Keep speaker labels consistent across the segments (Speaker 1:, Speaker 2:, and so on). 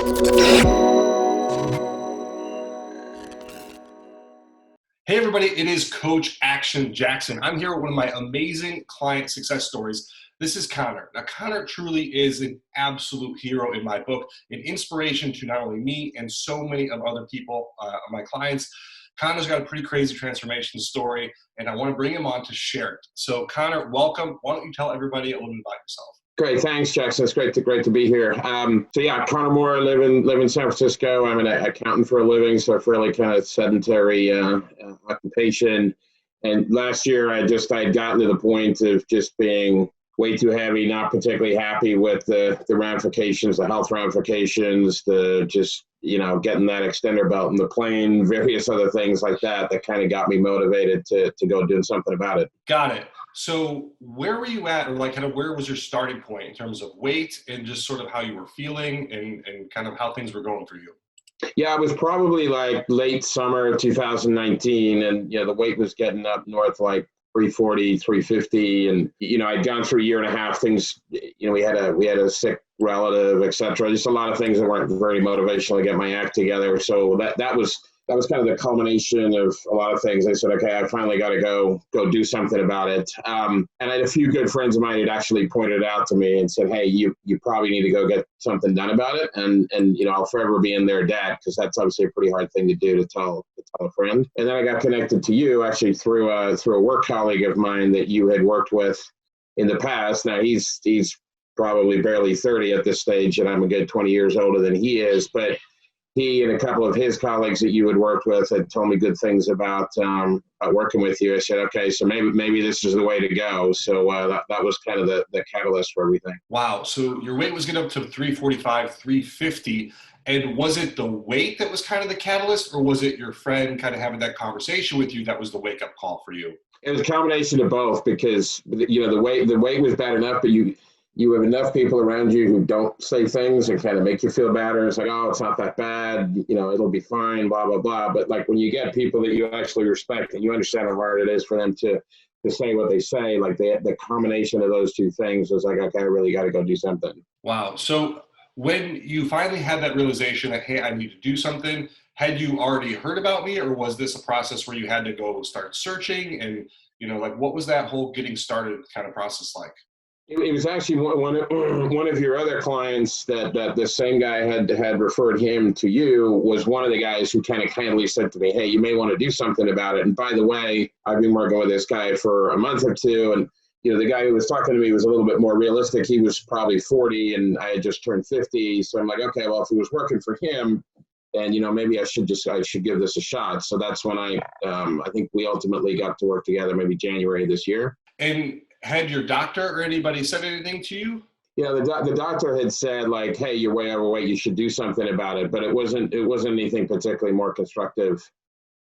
Speaker 1: Hey everybody, it is Coach Action Jackson. I'm here with one of my amazing client success stories. This is Conor. Now, Conor truly is an absolute hero in my book, an inspiration to not only me and so many of other people, my clients. Conor's got a pretty crazy transformation story, and I want to bring him on to share it. So, Conor, welcome. Why don't you tell everybody a little bit about yourself?
Speaker 2: Great, thanks, Jackson. It's great to be here. Conor Moore, live in San Francisco. I'm an accountant for a living, so a fairly kind of sedentary occupation. And last year, I'd gotten to the point of just being way too heavy, not particularly happy with the ramifications, the health ramifications, getting that extender belt in the plane, various other things like that kind of got me motivated to go doing something about it.
Speaker 1: Got it. So where were you at, or where was your starting point in terms of weight and just sort of how you were feeling and kind of how things were going for you?
Speaker 2: Yeah, it was probably like late summer 2019, and the weight was getting up north like 340, 350, and I'd gone through a year and a half. Things, we had a sick relative, etc. Just a lot of things that weren't very motivational to get my act together. So that was kind of the culmination of a lot of things. I said, okay, I finally got to go do something about it. And I had a few good friends of mine who'd actually pointed out to me and said, hey, you probably need to go get something done about it. And I'll forever be in their debt, because that's obviously a pretty hard thing to do, to tell a friend. And then I got connected to you actually through a work colleague of mine that you had worked with in the past. Now he's probably barely 30 at this stage, and I'm a good 20 years older than he is, but he and a couple of his colleagues that you had worked with had told me good things about working with you. I said, okay, so maybe this is the way to go. So that was kind of the catalyst for everything.
Speaker 1: Wow. So your weight was getting up to 345, 350. And was it the weight that was kind of the catalyst, or was it your friend kind of having that conversation with you that was the wake-up call for you?
Speaker 2: It was a combination of both, because the weight was bad enough, but you have enough people around you who don't say things and kind of make you feel better. It's like, oh, it's not that bad. It'll be fine, blah, blah, blah. But like when you get people that you actually respect and you understand how hard it is for them to say what they say, like the combination of those two things was like, okay, I really got to go do something.
Speaker 1: Wow. So when you finally had that realization that, hey, I need to do something, had you already heard about me, or was this a process where you had to go start searching? And, what was that whole getting started kind of process like?
Speaker 2: It was actually one of your other clients that the same guy had referred him to you, was one of the guys who kind of kindly said to me, hey, you may want to do something about it. And by the way, I've been working with this guy for a month or two. And, the guy who was talking to me was a little bit more realistic. He was probably 40 and I had just turned 50. So I'm like, okay, well, if it was working for him, then, maybe I should give this a shot. So that's when I think we ultimately got to work together, maybe January this year.
Speaker 1: And had your doctor or anybody said anything to you?
Speaker 2: Yeah, the doctor had said, like, hey, you're way overweight, you should do something about it. But it wasn't anything particularly more constructive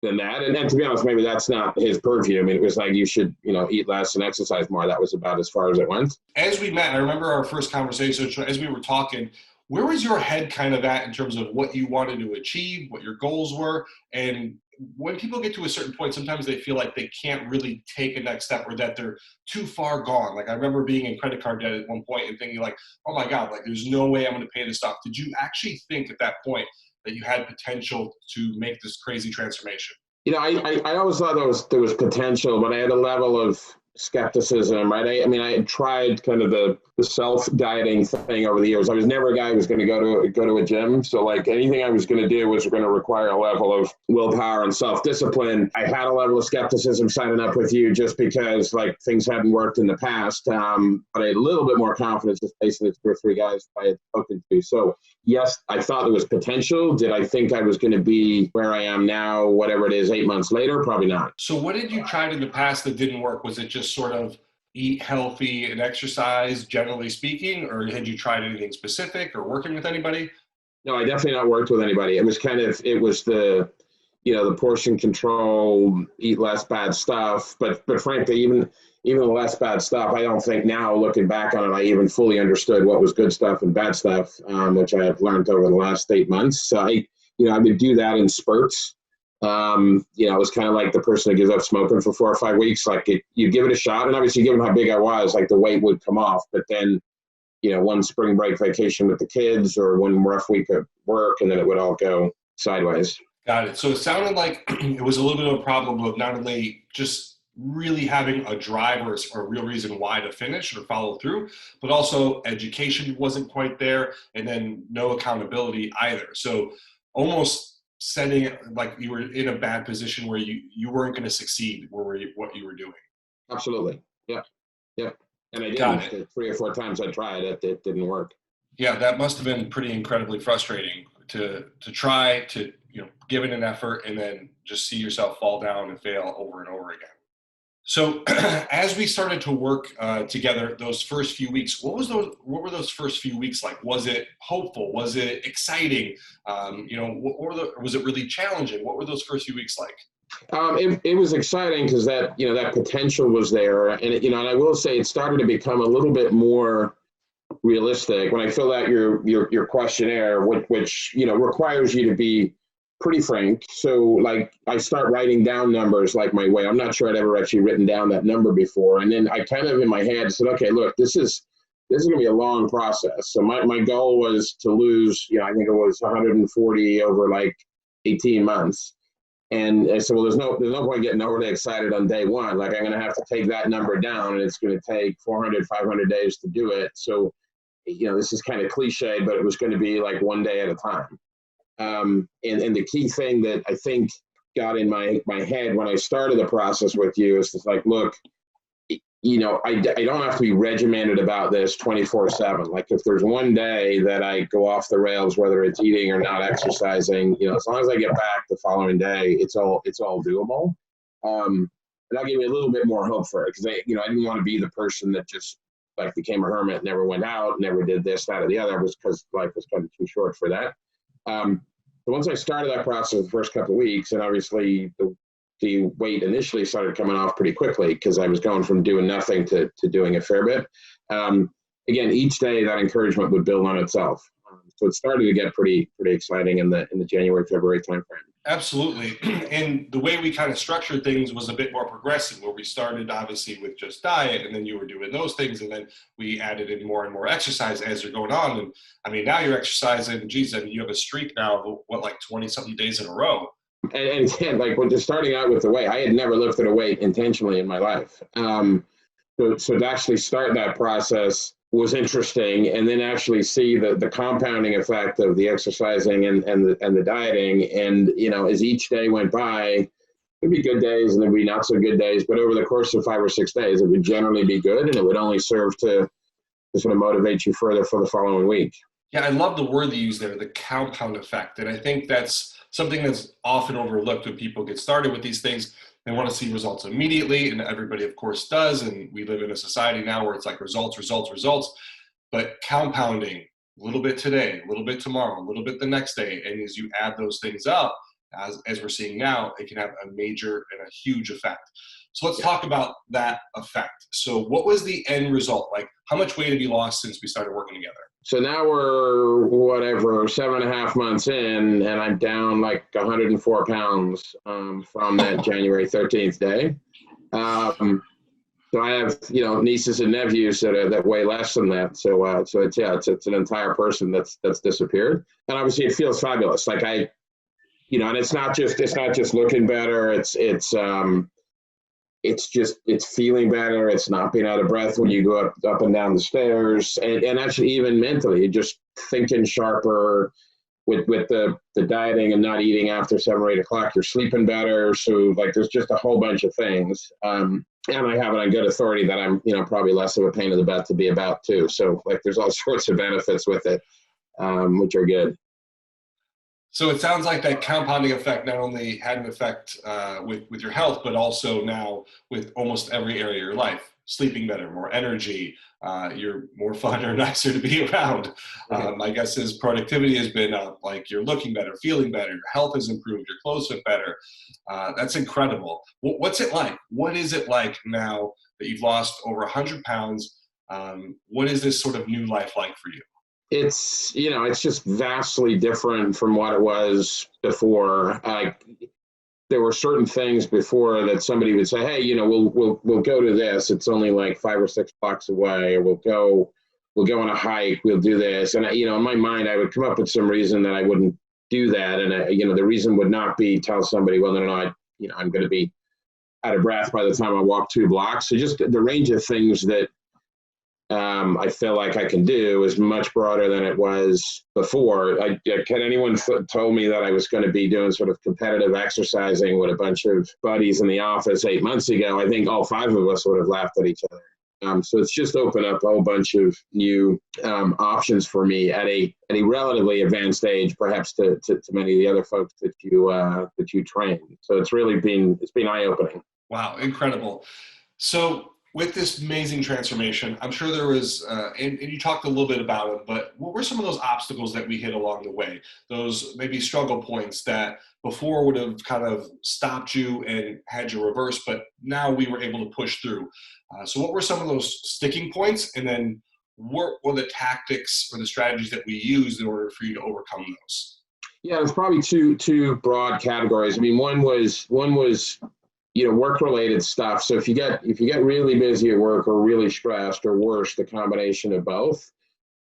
Speaker 2: than that. And to be honest, maybe that's not his purview. I mean, it was like, you should, eat less and exercise more. That was about as far as it went.
Speaker 1: As we met, I remember our first conversation, as we were talking, where was your head kind of at in terms of what you wanted to achieve, what your goals were? And when people get to a certain point, sometimes they feel like they can't really take a next step, or that they're too far gone. Like I remember being in credit card debt at one point and thinking like, oh my God, like there's no way I'm going to pay this off. Did you actually think at that point that you had potential to make this crazy transformation?
Speaker 2: I always thought there was potential, but I had a level of skepticism, right? I had tried kind of the self-dieting thing over the years. I was never a guy who was going to go to a gym. So like anything I was going to do was going to require a level of willpower and self-discipline. I had a level of skepticism signing up with you just because like things hadn't worked in the past. But I had a little bit more confidence just based on the 2 or 3 guys I had spoken to. So yes, I thought there was potential. Did I think I was going to be where I am now, whatever it is, 8 months later? Probably not.
Speaker 1: So what did you try in the past that didn't work? Was it just sort of eat healthy and exercise, generally speaking, or had you tried anything specific or working with anybody?
Speaker 2: No, I definitely not worked with anybody. It was the portion control, eat less bad stuff. But frankly, even the less bad stuff, I don't think now, looking back on it, I even fully understood what was good stuff and bad stuff, which I have learned over the last 8 months. So I would do that in spurts. It was kind of like the person that gives up smoking for 4 or 5 weeks. Like you give it a shot, and obviously given how big I was, like the weight would come off, but then one spring break vacation with the kids or one rough week at work, and then it would all go sideways.
Speaker 1: Got it. So it sounded like it was a little bit of a problem of not only just really having a drive or a real reason why to finish or follow through, but also education wasn't quite there, and then no accountability either. So almost setting like you were in a bad position where you weren't going to succeed what you were doing.
Speaker 2: Absolutely. Yeah. Yeah. And I
Speaker 1: Got
Speaker 2: didn't.
Speaker 1: it.
Speaker 2: The 3 or 4 times I tried it, it didn't work.
Speaker 1: Yeah, that must have been pretty incredibly frustrating to try to give it an effort and then just see yourself fall down and fail over and over again. So as we started to work together those first few weeks, what were those first few weeks like? Was it hopeful? Was it exciting? Was it really challenging? What were those first few weeks like?
Speaker 2: It was exciting because that potential was there, and I will say it started to become a little bit more realistic when I filled out your questionnaire, which requires you to be pretty frank. So like I start writing down numbers like my way. I'm not sure I'd ever actually written down that number before, and then I kind of in my head said, okay, look, this is going to be a long process. So my goal was to lose, I think it was 140 over like 18 months. And I said, well, there's no point getting overly excited on day one. Like I'm going to have to take that number down, and it's going to take 400, 500 days to do it. So, this is kind of cliche, but it was going to be like one day at a time. And the key thing that I think got in my head when I started the process with you is just like, look, I don't have to be regimented about this 24/7. Like if there's one day that I go off the rails, whether it's eating or not exercising, as long as I get back the following day, it's all doable. And I'll give you a little bit more hope for it because I didn't want to be the person that just like became a hermit, never went out, never did this, that, or the other, was because life was kind of too short for that. So once I started that process the first couple of weeks, and obviously the weight initially started coming off pretty quickly because I was going from doing nothing to doing a fair bit. Again, each day that encouragement would build on itself. So it started to get pretty exciting in the January, February timeframe.
Speaker 1: Absolutely. And the way we kind of structured things was a bit more progressive, where we started obviously with just diet, and then you were doing those things, and then we added in more and more exercise as you're going on. And I mean, now you're exercising, geez, I mean, you have a streak now of what, like 20 something days in a row.
Speaker 2: And again, like when just starting out with the weight, I had never lifted a weight intentionally in my life. So to actually start that process was interesting, and then actually see the compounding effect of the exercising and the dieting. And as each day went by, there'd be good days and there'd be not so good days. But over the course of 5 or 6 days, it would generally be good, and it would only serve to sort of motivate you further for the following week.
Speaker 1: Yeah, I love the word they use there, the compound effect. And I think that's something that's often overlooked when people get started with these things. They want to see results immediately, and everybody, of course, does. And we live in a society now where it's like results, results, results. But compounding, a little bit today, a little bit tomorrow, a little bit the next day. And as you add those things up, as we're seeing now, it can have a major and a huge effect. So let's talk about that effect. So what was the end result? Like, how much weight have you lost since we started working together?
Speaker 2: So now we're 7.5 months in, and I'm down like 104 pounds from that January 13th day. So I have nieces and nephews that weigh less than that. So it's an entire person that's disappeared, and obviously it feels fabulous. Like and it's not just looking better. It's feeling better. It's not being out of breath when you go up and down the stairs, and actually even mentally, just thinking sharper with the dieting and not eating after 7 or 8 o'clock. You're sleeping better. So like, there's just a whole bunch of things. And I have it on good authority that I'm probably less of a pain in the butt to be about too. So like, there's all sorts of benefits with it, which are good.
Speaker 1: So it sounds like that compounding effect not only had an effect with your health, but also now with almost every area of your life. Sleeping better, more energy, you're more fun or nicer to be around. My guess is productivity has been up, like you're looking better, feeling better, your health has improved, your clothes fit better. That's incredible. What's it like? What is it like now that you've lost over 100 pounds? What is this sort of new life like for you?
Speaker 2: It's just vastly different from what it was before. There were certain things before that somebody would say, hey, we'll go to this. It's only like 5 or 6 blocks away, or we'll go we'll go on a hike, we'll do this. And, in my mind, I would come up with some reason that I wouldn't do that. And, the reason would not be tell somebody whether or not, I'm going to be out of breath by the time I walk 2 blocks. So just the range of things that I feel like I can do is much broader than it was before. Can anyone told me that I was going to be doing sort of competitive exercising with a bunch of buddies in the office 8 months ago, I think all 5 of us would have laughed at each other. So it's just opened up a whole bunch of new options for me at a relatively advanced age, perhaps to many of the other folks that you train. So it's been eye-opening.
Speaker 1: Wow, incredible. So with this amazing transformation, I'm sure there was, and you talked a little bit about it, but what were some of those obstacles that we hit along the way? Those maybe struggle points that before would have kind of stopped you and had you reverse, but now we were able to push through. So what were some of those sticking points? And then what were the tactics or the strategies that we used in order for you to overcome those?
Speaker 2: Yeah, it's probably two broad categories. I mean, one was work-related stuff. So if you get really busy at work or really stressed, or worse, the combination of both,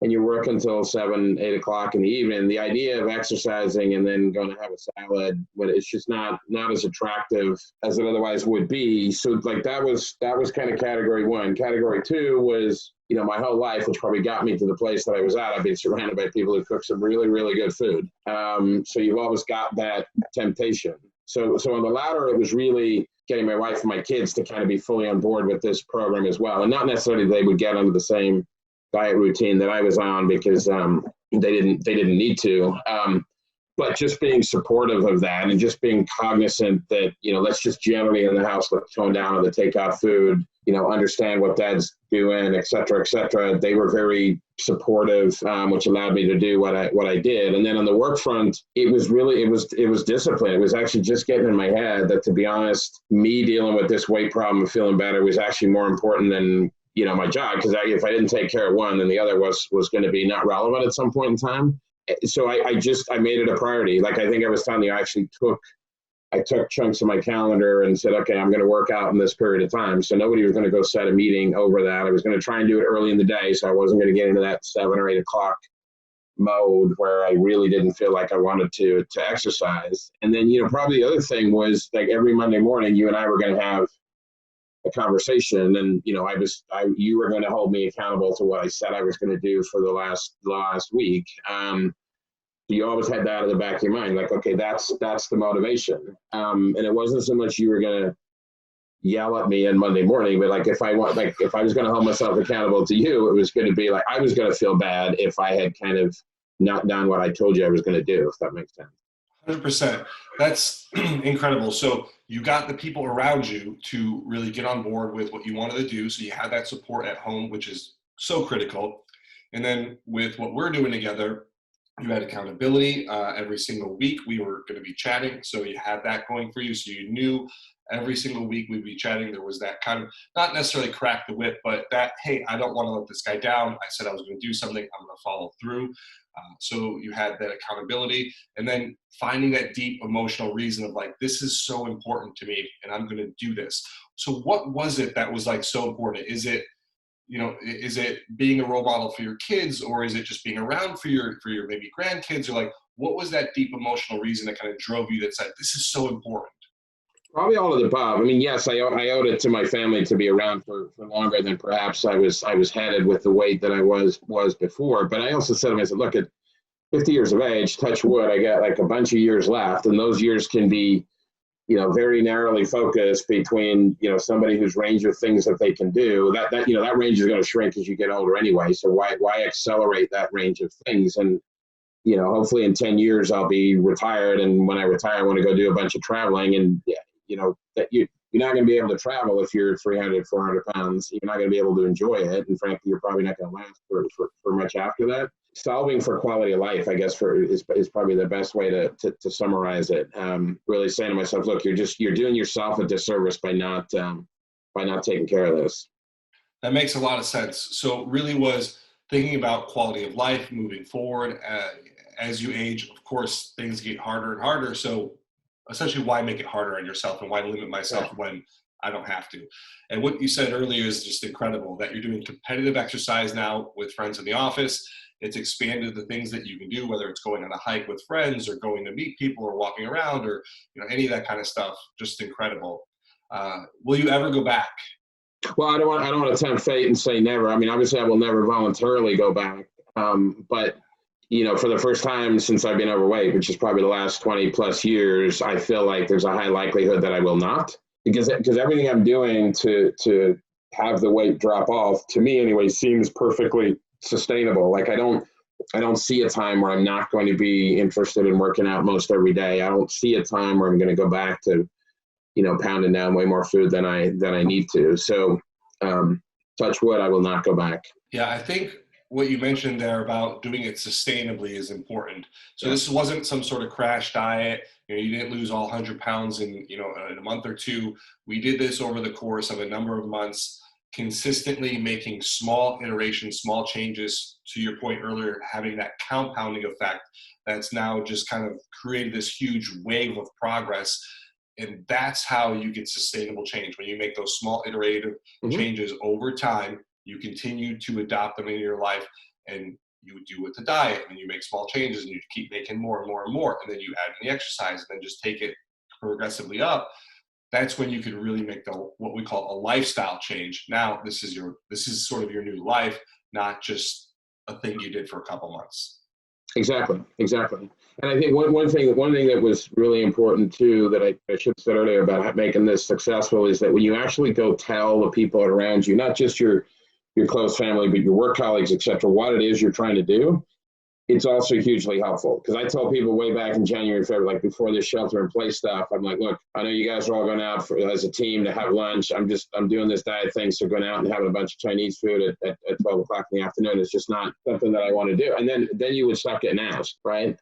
Speaker 2: and you work until 7, 8 o'clock in the evening, the idea of exercising and then going to have a salad, but it's just not as attractive as it otherwise would be. So like that was kind of category one. Category two was, my whole life, which probably got me to the place that I was at. I've been surrounded by people who cook some really, really good food. So you've always got that temptation. So on the latter, it was really getting my wife and my kids to kind of be fully on board with this program as well. And not necessarily they would get under the same diet routine that I was on, because they didn't need to. But just being supportive of that and just being cognizant that, let's just generally in the house, let's tone down on the takeout food, understand what dad's doing, et cetera, et cetera. They were very supportive, which allowed me to do what I did. And then on the work front, it was discipline. It was actually just getting in my head that, to be honest, me dealing with this weight problem and feeling better was actually more important than, my job. Because if I didn't take care of one, then the other was going to be not relevant at some point in time. So I made it a priority. Like I think I was telling you, I took chunks of my calendar and said, okay, I'm going to work out in this period of time. So nobody was going to go set a meeting over that. I was going to try and do it early in the day, so I wasn't going to get into that 7 or 8 o'clock mode where I really didn't feel like I wanted to exercise. And then, probably the other thing was, like, every Monday morning, you and I were going to have a conversation, and you were going to hold me accountable to what I said I was going to do for the last week. You always had that in the back of your mind, like, okay, that's the motivation. And it wasn't so much you were going to yell at me on Monday morning, but like if I was going to hold myself accountable to you, it was going to be like I was going to feel bad if I had kind of not done what I told you I was going to do, if that makes sense.
Speaker 1: 100%. That's incredible. So you got the people around you to really get on board with what you wanted to do. So you had that support at home, which is so critical. And then with what we're doing together, you had accountability. Every single week we were going to be chatting. So you had that going for you. So you knew every single week we'd be chatting. There was that kind of, not necessarily crack the whip, but that, hey, I don't want to let this guy down. I said I was going to do something. I'm going to follow through. So you had that accountability, and then finding that deep emotional reason of like, this is so important to me and I'm going to do this. So what was it that was like so important? Is it being a role model for your kids, or is it just being around for your maybe grandkids, or like, what was that deep emotional reason that kind of drove you that said, this is so important?
Speaker 2: Probably all of the above. I mean, yes, I owed it to my family to be around for longer than perhaps I was headed with the weight that I was before. But I also said to myself, look, at 50 years of age, touch wood, I got like a bunch of years left, and those years can be, very narrowly focused between, somebody whose range of things that they can do. That range is going to shrink as you get older anyway. So why accelerate that range of things? And hopefully in 10 years I'll be retired, and when I retire, I want to go do a bunch of traveling. And that you're not going to be able to travel if you're 300, 400 pounds. You're not going to be able to enjoy it. And frankly, you're probably not going to last for much after that. Solving for quality of life, I guess, is probably the best way to summarize it. Really saying to myself, look, you're doing yourself a disservice by not taking care of this.
Speaker 1: That makes a lot of sense. So it really was thinking about quality of life moving forward. As you age, of course, things get harder and harder. So essentially, why make it harder on yourself, and why limit myself when I don't have to. And what you said earlier is just incredible, that you're doing competitive exercise now with friends in the office. It's expanded the things that you can do, whether it's going on a hike with friends or going to meet people or walking around or, any of that kind of stuff. Just incredible. Will you ever go back?
Speaker 2: Well, I don't want to tempt fate and say never. I mean, obviously, I will never voluntarily go back. But for the first time since I've been overweight, which is probably the last 20 plus years, I feel like there's a high likelihood that I will not, because everything I'm doing to have the weight drop off, to me anyway, seems perfectly sustainable. Like I don't see a time where I'm not going to be interested in working out most every day. I don't see a time where I'm going to go back to pounding down way more food than I need to. So, touch wood, I will not go back.
Speaker 1: Yeah, I think what you mentioned there about doing it sustainably is important. So this wasn't some sort of crash diet. You didn't lose all 100 pounds in a month or two. We did this over the course of a number of months, consistently making small iterations, small changes, to your point earlier, having that compounding effect that's now just kind of created this huge wave of progress. And that's how you get sustainable change. When you make those small iterative changes over time, you continue to adopt them into your life, and you do with the diet, and you make small changes, and you keep making more and more and more, and then you add in the exercise, and then just take it progressively up. That's when you can really make what we call a lifestyle change. Now, this is sort of your new life, not just a thing you did for a couple months.
Speaker 2: Exactly. And I think one thing that was really important too, that I should have said earlier about making this successful, is that when you actually go tell the people around you, not just your close family, but your work colleagues, et cetera, what it is you're trying to do, it's also hugely helpful. Because I told people way back in January, February, like before this shelter in place stuff, I'm like, look, I know you guys are all going out as a team to have lunch. I'm doing this diet thing. So going out and having a bunch of Chinese food at 12 o'clock in the afternoon is just not something that I want to do. And then you would start getting asked, right?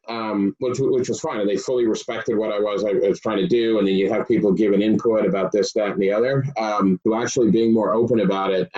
Speaker 2: Which was fine. And they fully respected what I was trying to do. And then you have people giving input about this, that, and the other. So actually being more open about it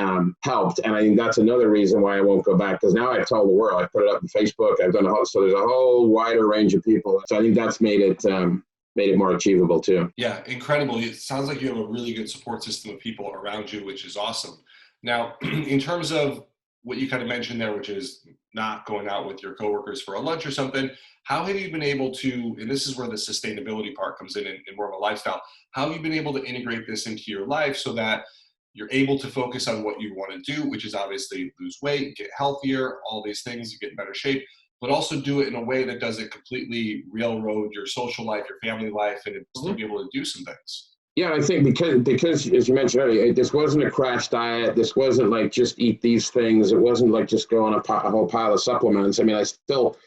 Speaker 2: helped. And I think that's another reason why I won't go back, because now I've told the world. I put it up on Facebook. I've done so there's a whole wider range of people. So I think that's made it more achievable too.
Speaker 1: Yeah, incredible. It sounds like you have a really good support system of people around you, which is awesome. Now, in terms of what you kind of mentioned there, which is not going out with your coworkers for a lunch or something, how have you been able to, and this is where the sustainability part comes in more of a lifestyle, how have you been able to integrate this into your life so that you're able to focus on what you want to do, which is obviously lose weight, get healthier, all these things, get in better shape, but also do it in a way that doesn't completely railroad your social life, your family life, and still be able to do some things?
Speaker 2: Yeah, I think because as you mentioned earlier, this wasn't a crash diet. This wasn't like just eat these things. It wasn't like just go on a whole pile of supplements. I mean, I still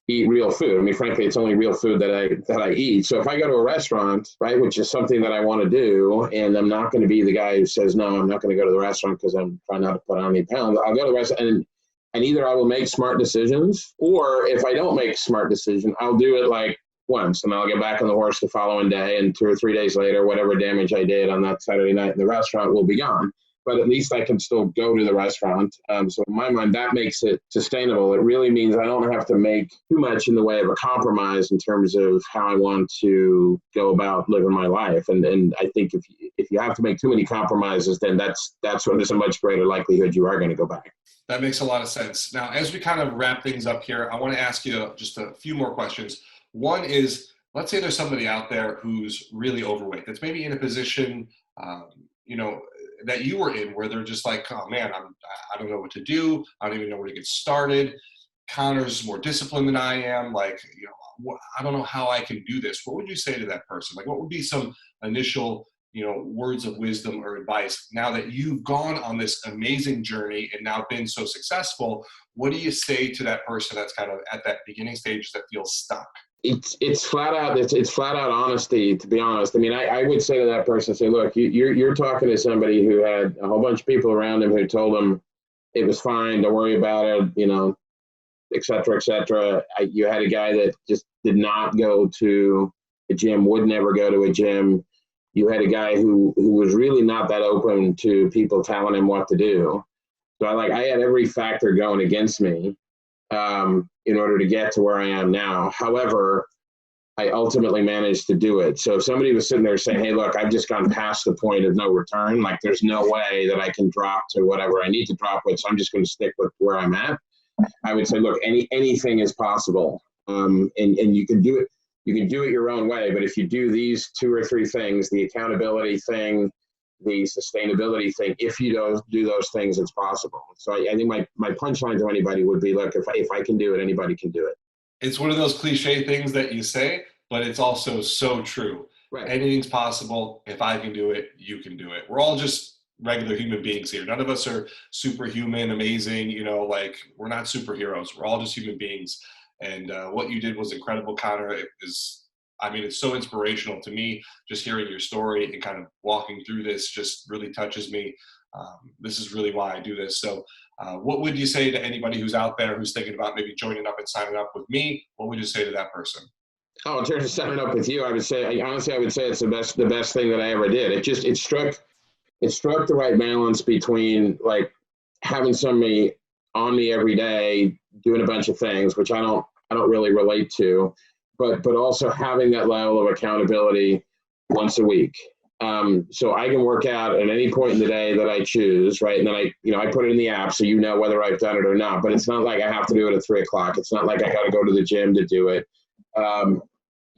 Speaker 2: eat real food. I mean, frankly, it's only real food that I eat. So if I go to a restaurant, right, which is something that I want to do, and I'm not going to be the guy who says, no, I'm not going to go to the restaurant because I'm trying not to put on any pounds. I'll go to the restaurant and either I will make smart decisions, or if I don't make a smart decision, I'll do it like once, and I'll get back on the horse the following day, and 2 or 3 days later, whatever damage I did on that Saturday night in the restaurant will be gone. But at least I can still go to the restaurant. So in my mind, that makes it sustainable. It really means I don't have to make too much in the way of a compromise in terms of how I want to go about living my life. And I think if you have to make too many compromises, then that's when there's a much greater likelihood you are going to go back.
Speaker 1: That makes a lot of sense. Now, as we kind of wrap things up here, I want to ask you just a few more questions. One is, let's say there's somebody out there who's really overweight, that's maybe in a position, that you were in, where they're just like, oh man, I don't know what to do. I don't even know where to get started. Conor's more disciplined than I am. Like, I don't know how I can do this. What would you say to that person? Like, what would be some initial, words of wisdom or advice now that you've gone on this amazing journey and now been so successful? What do you say to that person that's kind of at that beginning stage that feels stuck?
Speaker 2: It's flat out honesty, to be honest. I mean, I would say to that person, say, look, you're talking to somebody who had a whole bunch of people around him who told him it was fine, don't worry about it, et cetera, et cetera. You had a guy that just did not go to a gym, would never go to a gym. You had a guy who was really not that open to people telling him what to do. So I had every factor going against me in order to get to where I am now. However, I ultimately managed to do it. So if somebody was sitting there saying, hey, look, I've just gone past the point of no return, like there's no way that I can drop to whatever I need to drop with, so I'm just going to stick with where I'm at. I would say, look, anything is possible. And you can do it. You can do it your own way. But if you do these 2 or 3 things, the accountability thing, the sustainability thing, if you don't do those things, it's possible. So I think my punchline to anybody would be, look, if I can do it, anybody can do it.
Speaker 1: It's one of those cliche things that you say, but it's also so true.
Speaker 2: Right.
Speaker 1: Anything's possible. If I can do it, you can do it. We're all just regular human beings here. None of us are superhuman, amazing, like we're not superheroes. We're all just human beings. And what you did was incredible, Conor. It's so inspirational to me. Just hearing your story and kind of walking through this just really touches me. This is really why I do this. So what would you say to anybody who's out there who's thinking about maybe joining up and signing up with me? What would you say to that person?
Speaker 2: Oh, in terms of signing up with you, I would say, honestly, it's the best thing that I ever did. It struck the right balance between like having somebody on me every day doing a bunch of things, which I don't really relate to, but also having that level of accountability once a week. So I can work out at any point in the day that I choose, right? And then I put it in the app so you know whether I've done it or not. But it's not like I have to do it at 3:00. It's not like I got to go to the gym to do it.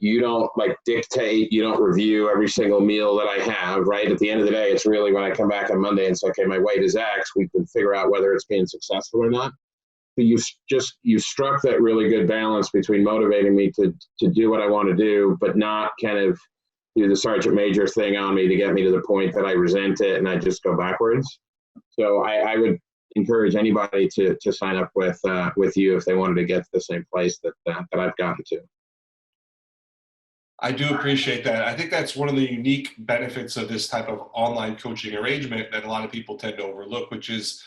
Speaker 2: You don't like dictate, you don't review every single meal that I have, right? At the end of the day, it's really when I come back on Monday and say, okay, my weight is X, we can figure out whether it's being successful or not. But you struck that really good balance between motivating me to do what I want to do, but not kind of do the sergeant major thing on me to get me to the point that I resent it and I just go backwards. So I would encourage anybody to sign up with you if they wanted to get to the same place that I've gotten to.
Speaker 1: I do appreciate that. I think that's one of the unique benefits of this type of online coaching arrangement that a lot of people tend to overlook, which is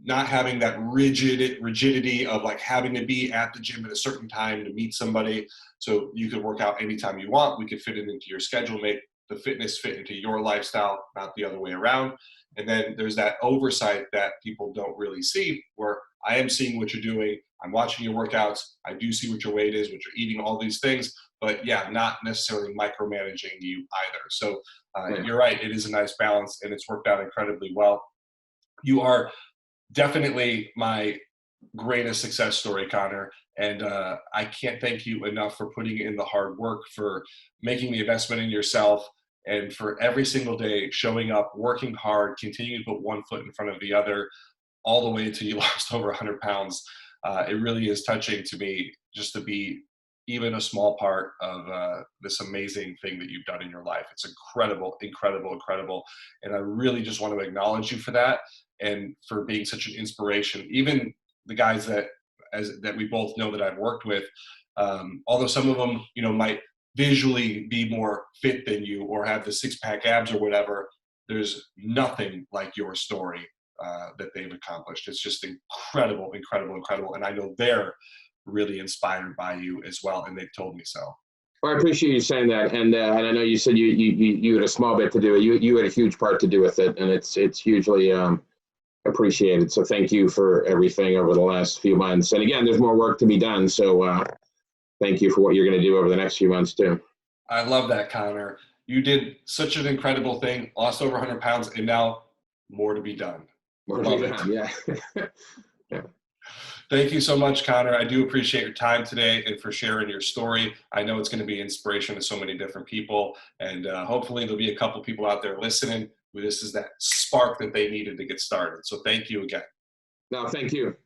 Speaker 1: not having that rigidity of like having to be at the gym at a certain time to meet somebody. So you could work out anytime you want. We could fit it into your schedule, make the fitness fit into your lifestyle, not the other way around. And then there's that oversight that people don't really see, where I am seeing what you're doing. I'm watching your workouts. I do see what your weight is, what you're eating, all these things. But yeah, not necessarily micromanaging you either. So You're right. It is a nice balance, and it's worked out incredibly well. You are definitely my greatest success story, Conor. And I can't thank you enough for putting in the hard work, for making the investment in yourself, and for every single day showing up, working hard, continuing to put one foot in front of the other, all the way until you lost over 100 pounds. It really is touching to me just to be even a small part of this amazing thing that you've done in your life. It's incredible, incredible, incredible. And I really just want to acknowledge you for that and for being such an inspiration. Even the guys that we both know that I've worked with, although some of them, might visually be more fit than you or have the 6-pack abs or whatever, there's nothing like your story that they've accomplished. It's just incredible, incredible, incredible. And I know they're really inspired by you as well, and they've told me so.
Speaker 2: Well, I appreciate you saying that, and I know you said you had a small bit to do it. You had a huge part to do with it, and it's hugely appreciated. So thank you for everything over the last few months. And again, there's more work to be done. So thank you for what you're going to do over the next few months too.
Speaker 1: I love that, Conor. You did such an incredible thing, lost over 100 pounds, and now more to be done.
Speaker 2: More to be done, yeah.
Speaker 1: Yeah. Thank you so much, Conor. I do appreciate your time today and for sharing your story. I know it's going to be inspiration to so many different people, and hopefully there'll be a couple people out there listening who this is that spark that they needed to get started. So thank you again.
Speaker 2: No, thank you.